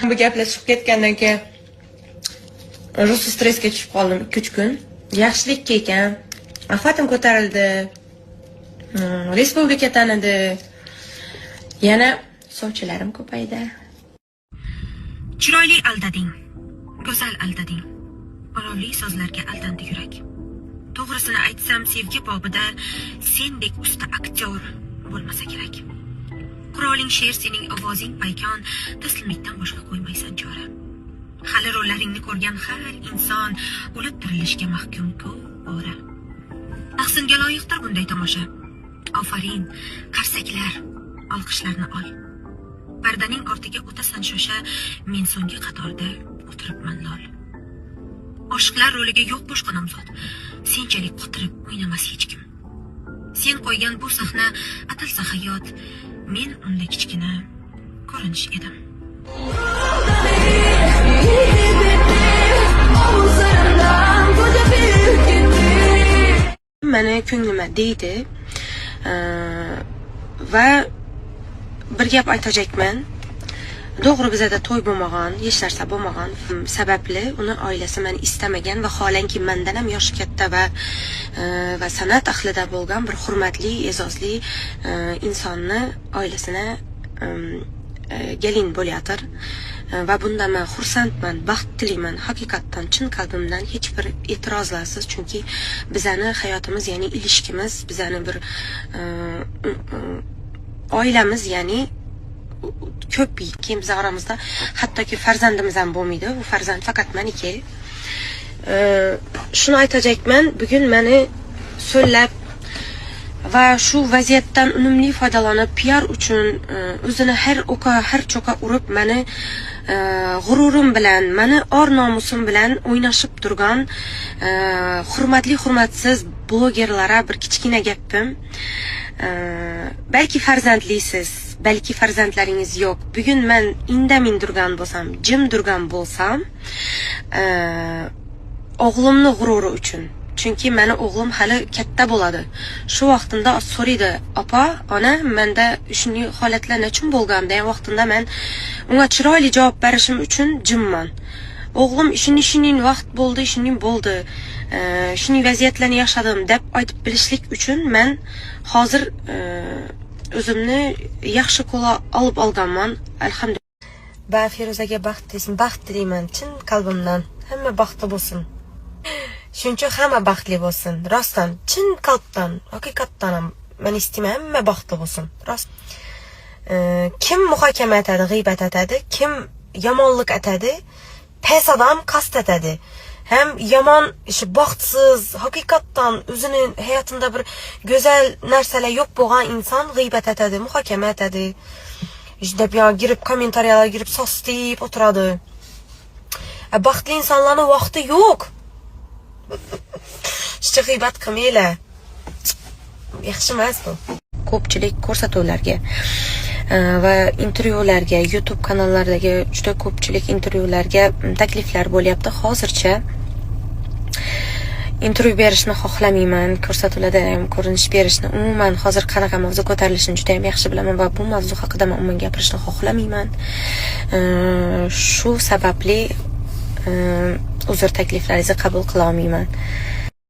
Bu gaplashib ketgandan keyin rosa stressga tushib qoldim 2-3 kun. Yaxshilikka ekan. Afatim ko'tarildi. Respublika tanidi. Yana sovchilarim ko'paydi. Chiroyli aldading. Go'zal aldading. Olovli so'zlarga aldandi yurak. To'g'risini aytsam, sevgi bobida sendek usta aktyor bo'lmasa kerak. Quroling she'r, sening ovozing paykon, taslimlikdan boshqa qo'ymaysan chora. Hali rollaringni ko'rgan har inson o'lib tirilishga mahkum-ku ora. Tahsinga loyiqdir bunday tomosha. Ofarin, qarsaklar, olqishlarni ol. Pardaning ortiga o'tasan shosha, men so'nggi qatorda o'tiribman lol. Oshiqlar roliga yo'q boshqa nomzod. Senchalik qotirib o'ynamas hech kim. Sen qo'ygan bu sahna atalsa hayot, men unda kichkina ko'rinish edim. Meni ko'nglima deydi va bir gap aytajakman. To'g'ri bizada to'y bo'lmagan, hech narsa bo'lmagan sababli uni oilasi meni istamagan va xolanki mendan ham yoshi katta va san'at ahlida bo'lgan bir hurmatli, e'zozli insonni oilasini gelin bo'layotir. Va bundan men xursandman, baxt tilayman. Haqiqatdan chin qalbimdan hech bir e'tirozlarsiz, chunki bizani hayotimiz, ya'ni ilishkimiz, bizani bir oilamiz, ya'ni ko'p keyin biz oramizda hattoki farzandimiz ham bo'lmaydi. Bu farzand faqat meniki. Shuni aytajakman, bugun meni so'llab va shu vaziyatdan unumli foydalanib PR uchun o'zini har o'qa, har cho'qa urib meni g'ururim bilan, meni or nomusim bilan o'ynashib turgan hurmatli, hurmatsiz blogerlarga bir kichkina gapim. Balki farzandlisiz, balki farzandlaringiz yo'q. Bugun men indamin turgan bo'lsam, jim turgan bo'lsam, o'g'limni g'ururi uchun. Chunki meni o'g'lim hali katta bo'ladi. Shu vaqtimda so'raydi, "Opa, ona, menda shunday holatlar nechun bo'lgan?" degan vaqtimda men unga chiroyli javob berishim uchun jimman. O'g'lim shunday vaqt bo'ldi, shunday bo'ldi. Shunday vaziyatlarni yashadim deb aytib bilishlik uchun men hozir o'zimni yaxshi qo'la olib olganman, alhamdulillah. Va Feruzaga baxt tilayman chin qalbimdan. Hamma baxtli bo'lsin. Shuncha hamma baxtli bo'lsin. Rostdan, chin qalbdan, haqiqatdan ham men istayman hamma baxtli bo'lsin. Rost. Kim muhokama etadi, g'iybat etadi, kim yomonlik etadi, pes odam qasd etadi. Hem yomon, baxtsiz, haqiqatdan o'zini hayotida bir go'zal narsalar yo'q bo'lgan inson g'iybat etadi, muhokama etadi. İşte bir girib kommentariyalarga girib sostib o'tiradi. Baxtli insonlarning vaqti yo'q. Işte g'iybat qilmaylar. Yaxshi emas bu. Ko'pchilik ko'rsatuvlarga va intervyularga, YouTube kanallardagi juda ko'pchilik intervyularga takliflar bo'lyapti. Hozircha intervyu berishni xohlamayman, ko'rsatuvlarda ham ko'rinish berishni, umuman hozir qanaqa mavzu ko'tarilishini juda ham yaxshi bilaman va bu mavzu haqida men umuman gapirishni xohlamayman. Shu sababli uzr takliflaringizni qabul qila olmayman.